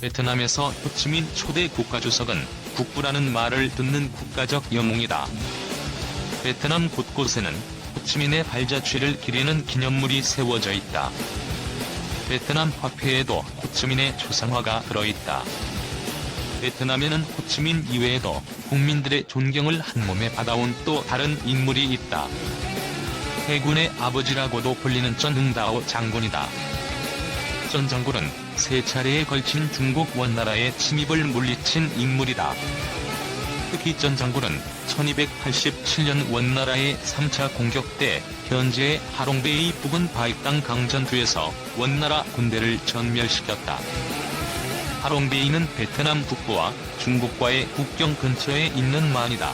베트남에서 호치민 초대 국가주석은 국부라는 말을 듣는 국가적 영웅이다. 베트남 곳곳에는 호치민의 발자취를 기리는 기념물이 세워져 있다. 베트남 화폐에도 호치민의 초상화가 들어있다. 베트남에는 호치민 이외에도 국민들의 존경을 한몸에 받아온 또 다른 인물이 있다. 해군의 아버지라고도 불리는 전 응다오 장군이다. 전 장군은 세 차례에 걸친 중국 원나라의 침입을 물리친 인물이다. 특히 전 장군은 1287년 원나라의 3차 공격 때 현재의 하롱베이 부근 바익당 강전투에서 원나라 군대를 전멸시켰다. 하롱베이는 베트남 북부와 중국과의 국경 근처에 있는 만이다.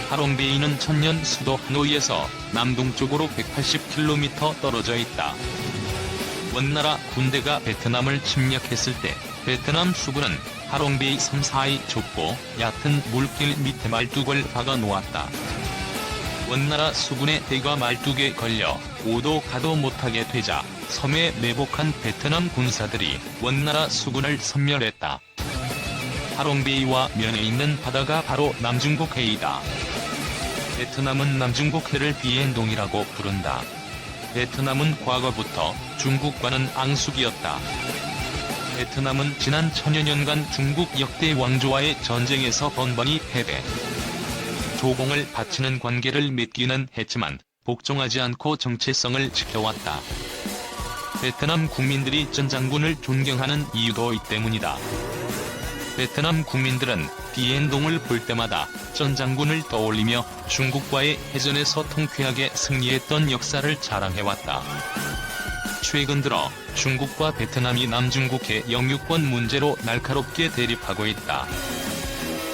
하롱베이는 천년 수도 하노이에서 남동쪽으로 180km 떨어져 있다. 원나라 군대가 베트남을 침략했을 때 베트남 수군은 하롱베이 섬 사이 좁고 얕은 물길 밑에 말뚝을 박아 놓았다. 원나라 수군의 대과 말뚝에 걸려 오도 가도 못하게 되자 섬에 매복한 베트남 군사들이 원나라 수군을 섬멸했다. 하롱베이와 면에 있는 바다가 바로 남중국 해이다. 베트남은 남중국 해를 비엔동이라고 부른다. 베트남은 과거부터 중국과는 앙숙이었다. 베트남은 지난 천여 년간 중국 역대 왕조와의 전쟁에서 번번이 패배, 조공을 바치는 관계를 맺기는 했지만 복종하지 않고 정체성을 지켜왔다. 베트남 국민들이 전 장군을 존경하는 이유도 이 때문이다. 베트남 국민들은 비엔동을 볼 때마다 전 장군을 떠올리며 중국과의 해전에서 통쾌하게 승리했던 역사를 자랑해왔다. 최근 들어 중국과 베트남이 남중국해 영유권 문제로 날카롭게 대립하고 있다.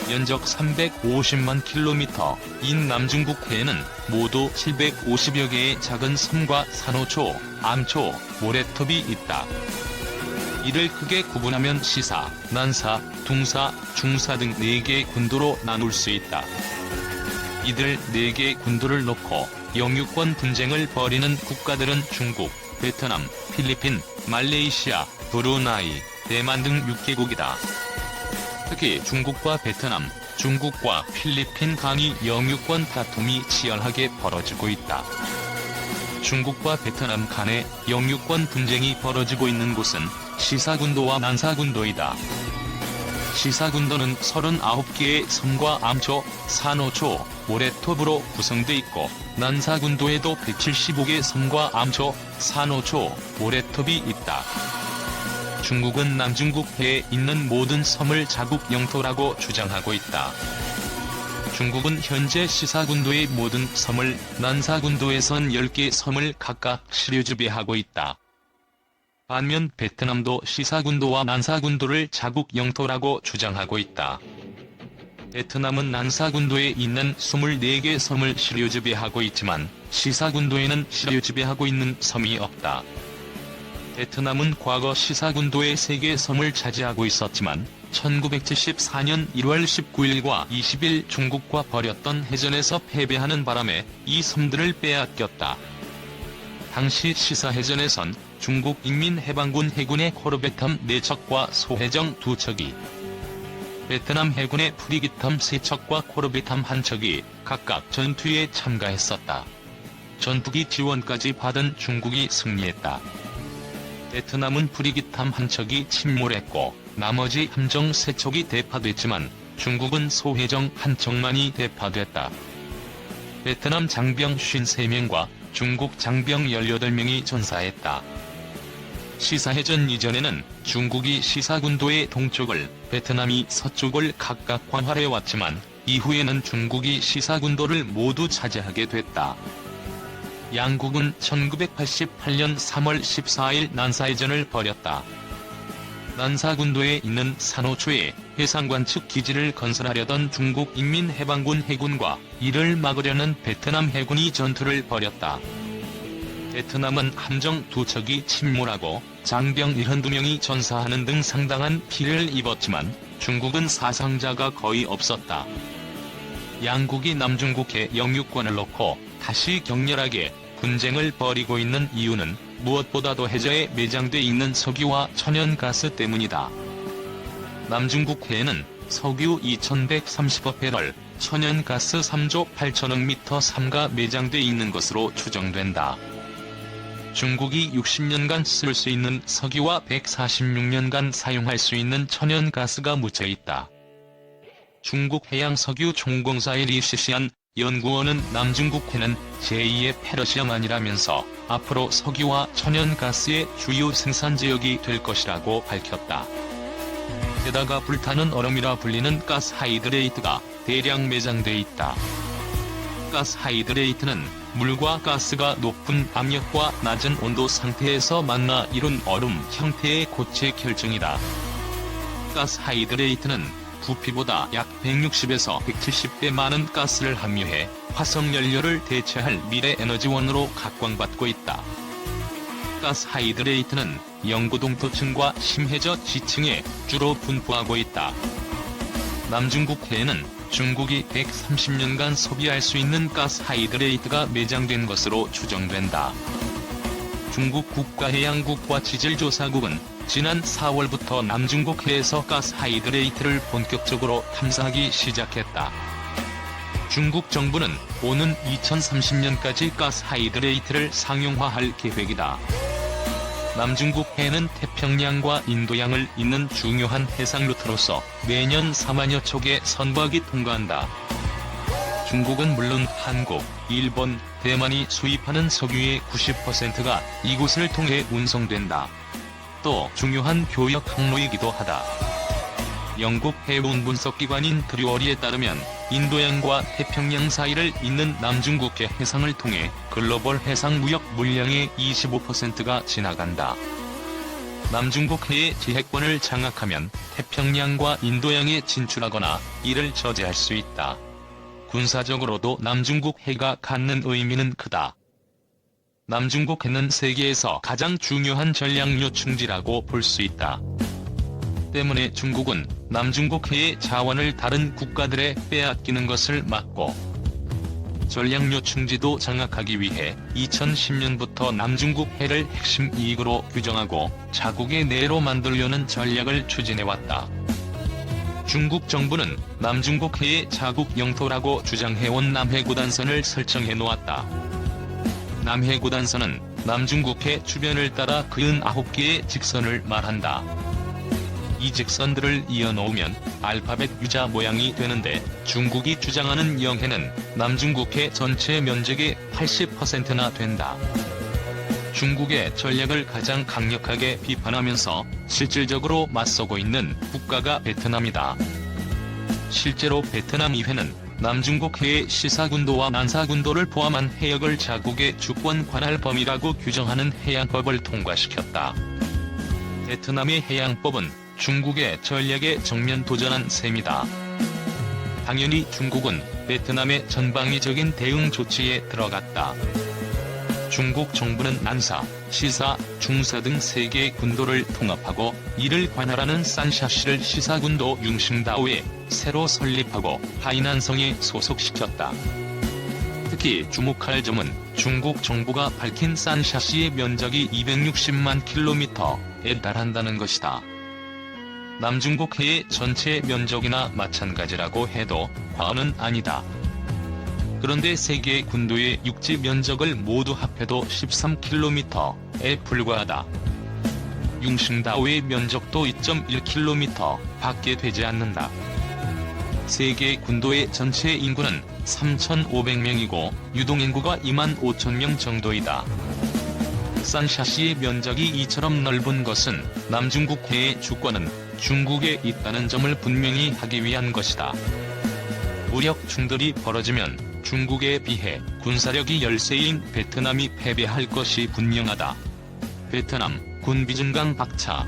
면적 350만 킬로미터인 남중국해에는 모두 750여 개의 작은 섬과 산호초, 암초, 모래톱이 있다. 이를 크게 구분하면 시사, 난사, 둥사, 중사 등 4개의 군도로 나눌 수 있다. 이들 4개의 군도를 놓고 영유권 분쟁을 벌이는 국가들은 중국, 베트남, 필리핀, 말레이시아, 브루나이, 대만 등 6개국이다. 특히 중국과 베트남, 중국과 필리핀 간의 영유권 다툼이 치열하게 벌어지고 있다. 중국과 베트남 간의 영유권 분쟁이 벌어지고 있는 곳은 시사군도와 난사군도이다. 시사군도는 39개의 섬과 암초, 산호초, 모래톱으로 구성돼 있고 난사군도에도 175개 섬과 암초, 산호초, 모래톱이 있다. 중국은 남중국해에 있는 모든 섬을 자국 영토라고 주장하고 있다. 중국은 현재 시사군도의 모든 섬을, 난사군도에선 10개 섬을 각각 시류지배하고 있다. 반면 베트남도 시사군도와 난사군도를 자국 영토라고 주장하고 있다. 베트남은 난사군도에 있는 24개 섬을 시류지배하고 있지만 시사군도에는 시류지배하고 있는 섬이 없다. 베트남은 과거 시사군도의 3개 섬을 차지하고 있었지만 1974년 1월 19일과 20일 중국과 벌였던 해전에서 패배하는 바람에 이 섬들을 빼앗겼다. 당시 시사해전에선 중국 인민해방군 해군의 코르벳함 4척과 소해정 2척이, 베트남 해군의 프리기함 3척과 코르벳함 1척이 각각 전투에 참가했었다. 전투기 지원까지 받은 중국이 승리했다. 베트남은 프리기함 1척이 침몰했고 나머지 함정 3척이 대파됐지만 중국은 소해정 1척만이 대파됐다. 베트남 장병 53명과 중국 장병 18명이 전사했다. 시사해전 이전에는 중국이 시사군도의 동쪽을, 베트남이 서쪽을 각각 관할해왔지만 이후에는 중국이 시사군도를 모두 차지하게 됐다. 양국은 1988년 3월 14일 난사해전을 벌였다. 난사군도에 있는 산호초에 해상관 측 기지를 건설하려던 중국 인민해방군 해군과 이를 막으려는 베트남 해군이 전투를 벌였다. 베트남은 함정 2척이 침몰하고 장병 72명이 전사하는 등 상당한 피해를 입었지만 중국은 사상자가 거의 없었다. 양국이 남중국해 영유권을 놓고 다시 격렬하게 분쟁을 벌이고 있는 이유는 무엇보다도 해저에 매장돼 있는 석유와 천연가스 때문이다. 남중국해에는 석유 2130억 배럴, 천연가스 3조 8천억 미터 3가 매장돼 있는 것으로 추정된다. 중국이 60년간 쓸 수 있는 석유와 146년간 사용할 수 있는 천연가스가 묻혀 있다. 중국 해양석유총공사의 리시시안 연구원은 남중국해는 제2의 페르시아만이라면서 앞으로 석유와 천연가스의 주요 생산지역이 될 것이라고 밝혔다. 게다가 불타는 얼음이라 불리는 가스하이드레이트가 대량 매장돼 있다. 가스하이드레이트는 물과 가스가 높은 압력과 낮은 온도 상태에서 만나 이룬 얼음 형태의 고체 결정이다. 가스하이드레이트는 부피보다 약 160에서 170배 많은 가스를 함유해 화석연료를 대체할 미래 에너지원으로 각광받고 있다. 가스하이드레이트는 영구동토층과 심해저 지층에 주로 분포하고 있다. 남중국해에는 중국이 130년간 소비할 수 있는 가스하이드레이트가 매장된 것으로 추정된다. 중국 국가해양국과지질조사국은 지난 4월부터 남중국해에서 가스하이드레이트를 본격적으로 탐사하기 시작했다. 중국 정부는 오는 2030년까지 가스하이드레이트를 상용화할 계획이다. 남중국해에는 태평양과 인도양을 잇는 중요한 해상 루트로서 매년 4만여 척의 선박이 통과한다. 중국은 물론 한국, 일본, 대만이 수입하는 석유의 90%가 이곳을 통해 운송된다. 또 중요한 교역 항로이기도 하다. 영국 해운 분석기관인 드류어리에 따르면 인도양과 태평양 사이를 잇는 남중국해 해상을 통해 글로벌 해상 무역 물량의 25%가 지나간다. 남중국해의 지해권을 장악하면 태평양과 인도양에 진출하거나 이를 저지할 수 있다. 군사적으로도 남중국해가 갖는 의미는 크다. 남중국해는 세계에서 가장 중요한 전략 요충지라고 볼 수 있다. 때문에 중국은 남중국해의 자원을 다른 국가들에 빼앗기는 것을 막고 전략 요충지도 장악하기 위해 2010년부터 남중국해를 핵심 이익으로 규정하고 자국의 내로 만들려는 전략을 추진해왔다. 중국 정부는 남중국해의 자국 영토라고 주장해온 남해구단선을 설정해 놓았다. 남해구단선은 남중국해 주변을 따라 99개의 직선을 말한다. 이 직선들을 이어놓으면 알파벳 U자 모양이 되는데 중국이 주장하는 영해는 남중국해 전체 면적의 80%나 된다. 중국의 전략을 가장 강력하게 비판하면서 실질적으로 맞서고 있는 국가가 베트남이다. 실제로 베트남 의회는 남중국해의 시사군도와 난사군도를 포함한 해역을 자국의 주권 관할 범위라고 규정하는 해양법을 통과시켰다. 베트남의 해양법은 중국의 전략에 정면 도전한 셈이다. 당연히 중국은 베트남의 전방위적인 대응 조치에 들어갔다. 중국 정부는 난사, 시사, 중사 등 3개의 군도를 통합하고 이를 관할하는 산샤시를 시사군도 융싱다오에 새로 설립하고 하이난성에 소속시켰다. 특히 주목할 점은 중국 정부가 밝힌 산샤시의 면적이 260만 킬로미터에 달한다는 것이다. 남중국해의 전체 면적이나 마찬가지라고 해도 과언은 아니다. 그런데 3개의 군도의 육지 면적을 모두 합해도 13km에 불과하다. 융싱다오의 면적도 2.1km 밖에 되지 않는다. 3개의 군도의 전체 인구는 3,500명이고 유동인구가 2만 5천명 정도이다. 산샤시의 면적이 이처럼 넓은 것은 남중국해의 주권은 중국에 있다는 점을 분명히 하기 위한 것이다. 무력 충돌이 벌어지면 중국에 비해 군사력이 열세인 베트남이 패배할 것이 분명하다. 베트남 군비중강 박차.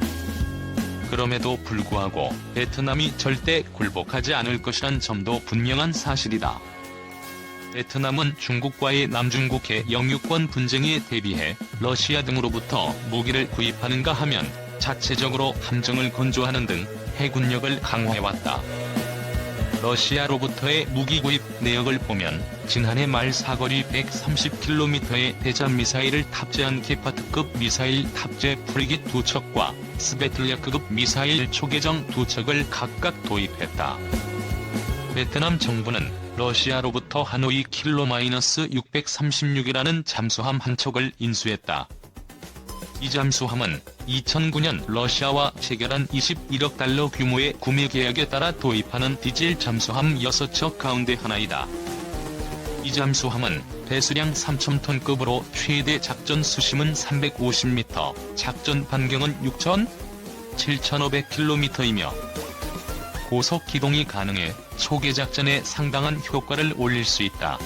그럼에도 불구하고 베트남이 절대 굴복하지 않을 것이란 점도 분명한 사실이다. 베트남은 중국과의 남중국해 영유권 분쟁에 대비해 러시아 등으로부터 무기를 구입하는가 하면 자체적으로 함정을 건조하는 등 해군력을 강화해왔다. 러시아로부터의 무기 구입 내역을 보면 지난해 말 사거리 130km의 대잠 미사일을 탑재한 게파트급 미사일 탑재 프리깃 2척과 스베틀야크급 미사일 초계정 2척을 각각 도입했다. 베트남 정부는 러시아로부터 하노이 킬로-636이라는 잠수함 한 척을 인수했다. 이 잠수함은 2009년 러시아와 체결한 21억 달러 규모의 구매 계약에 따라 도입하는 디젤 잠수함 6척 가운데 하나이다. 이 잠수함은 배수량 3,000톤급으로 최대 작전 수심은 350m, 작전 반경은 7,500km이며 고속 기동이 가능해 초계 작전에 상당한 효과를 올릴 수 있다.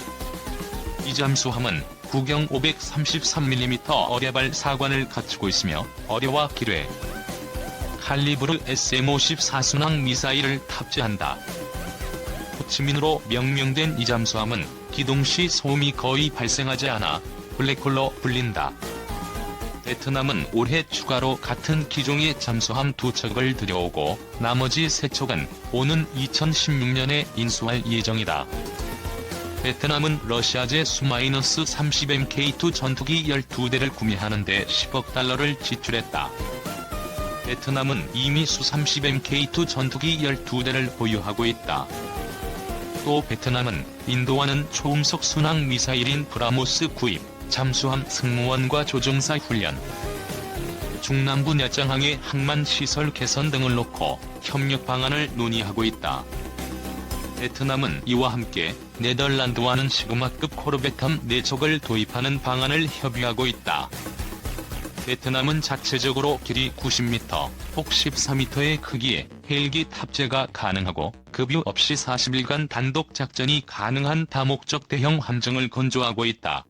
이 잠수함은 구경 533mm 어뢰발 사관을 갖추고 있으며 어뢰와 기뢰, 칼리브르 SM-54 순항 미사일을 탑재한다. 호치민으로 명명된 이 잠수함은 기동 시 소음이 거의 발생하지 않아 블랙홀로 불린다. 베트남은 올해 추가로 같은 기종의 잠수함 2척을 들여오고 나머지 3척은 오는 2016년에 인수할 예정이다. 베트남은 러시아제 Su-30MK2 전투기 12대를 구매하는 데 10억 달러를 지출했다. 베트남은 이미 Su-30MK2 전투기 12대를 보유하고 있다. 또 베트남은 인도와는 초음속 순항 미사일인 브라모스 구입, 잠수함 승무원과 조종사 훈련, 중남부 야장항의 항만 시설 개선 등을 놓고 협력 방안을 논의하고 있다. 베트남은 이와 함께 네덜란드와는 시그마급 코르벳함 4척을 도입하는 방안을 협의하고 있다. 베트남은 자체적으로 길이 90m, 폭 14m의 크기의 헬기 탑재가 가능하고 급유 없이 40일간 단독 작전이 가능한 다목적 대형 함정을 건조하고 있다.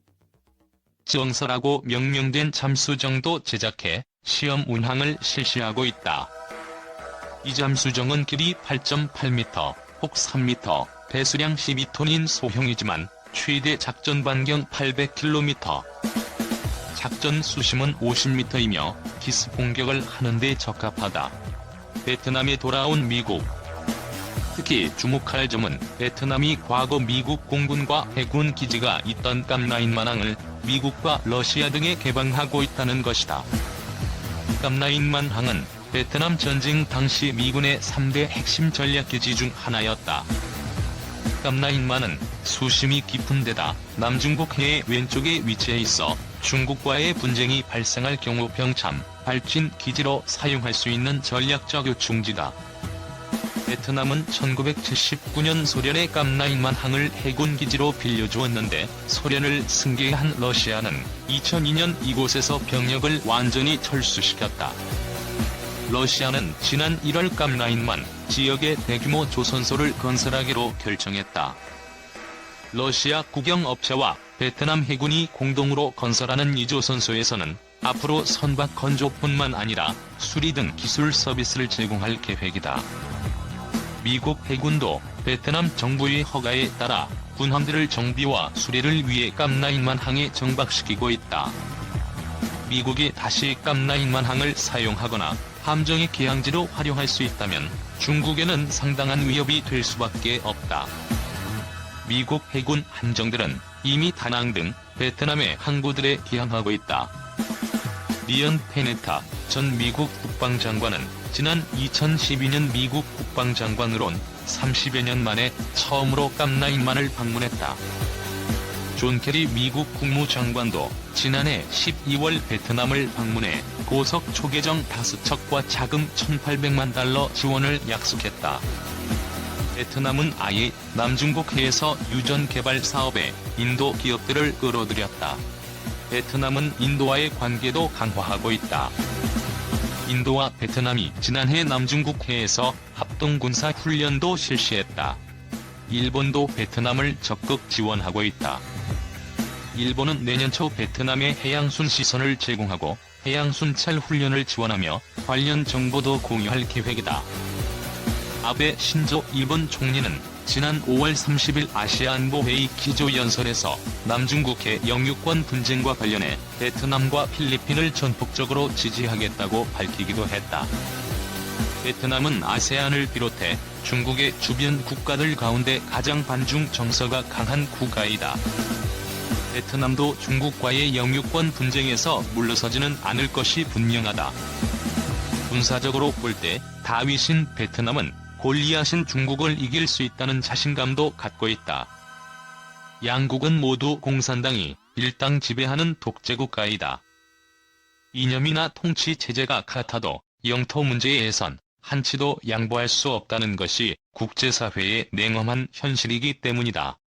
정설하고 명명된 잠수정도 제작해 시험 운항을 실시하고 있다. 이 잠수정은 길이 8.8m, 폭 3m, 배수량 12톤인 소형이지만 최대 작전 반경 800km, 작전 수심은 50m이며 기습 공격을 하는데 적합하다. 베트남에 돌아온 미국. 특히 주목할 점은 베트남이 과거 미국 공군과 해군 기지가 있던 깜라인만항을 미국과 러시아 등에 개방하고 있다는 것이다. 깜라인만항은 베트남 전쟁 당시 미군의 3대 핵심 전략기지 중 하나였다. 깜라인만은 수심이 깊은 데다 남중국 해의 왼쪽에 위치해 있어 중국과의 분쟁이 발생할 경우 병참, 발진 기지로 사용할 수 있는 전략적 요충지다. 베트남은 1979년 소련의 깜라인만항을 해군기지로 빌려주었는데 소련을 승계한 러시아는 2002년 이곳에서 병력을 완전히 철수시켰다. 러시아는 지난 1월 깜라인만 지역에 대규모 조선소를 건설하기로 결정했다. 러시아 국영업체와 베트남 해군이 공동으로 건설하는 이 조선소에서는 앞으로 선박 건조뿐만 아니라 수리 등 기술 서비스를 제공할 계획이다. 미국 해군도 베트남 정부의 허가에 따라 군함들을 정비와 수리를 위해 깜라인만항에 정박시키고 있다. 미국이 다시 깜라인만항을 사용하거나 함정의 개항지로 활용할 수 있다면 중국에는 상당한 위협이 될 수밖에 없다. 미국 해군 함정들은 이미 다낭 등 베트남의 항구들에 기항하고 있다. 리언 페네타 전 미국 국방장관은 지난 2012년 미국 국방장관으론 30여 년 만에 처음으로 깜라인만을 방문했다. 존 케리 미국 국무장관도 지난해 12월 베트남을 방문해 고속 초계정 5척과 자금 1,800만 달러 지원을 약속했다. 베트남은 아예 남중국 해에서 유전 개발 사업에 인도 기업들을 끌어들였다. 베트남은 인도와의 관계도 강화하고 있다. 인도와 베트남이 지난해 남중국 해에서 합동군사 훈련도 실시했다. 일본도 베트남을 적극 지원하고 있다. 일본은 내년 초 베트남에 해양순 시선을 제공하고 해양순찰 훈련을 지원하며 관련 정보도 공유할 계획이다. 아베 신조 일본 총리는 지난 5월 30일 아시아안보회의 기조연설에서 남중국해 영유권 분쟁과 관련해 베트남과 필리핀을 전폭적으로 지지하겠다고 밝히기도 했다. 베트남은 아세안을 비롯해 중국의 주변 국가들 가운데 가장 반중 정서가 강한 국가이다. 베트남도 중국과의 영유권 분쟁에서 물러서지는 않을 것이 분명하다. 군사적으로 볼 때 다윗인 베트남은 골리앗인 중국을 이길 수 있다는 자신감도 갖고 있다. 양국은 모두 공산당이 일당 지배하는 독재국가이다. 이념이나 통치 체제가 같아도 영토 문제에선 한치도 양보할 수 없다는 것이 국제사회의 냉엄한 현실이기 때문이다.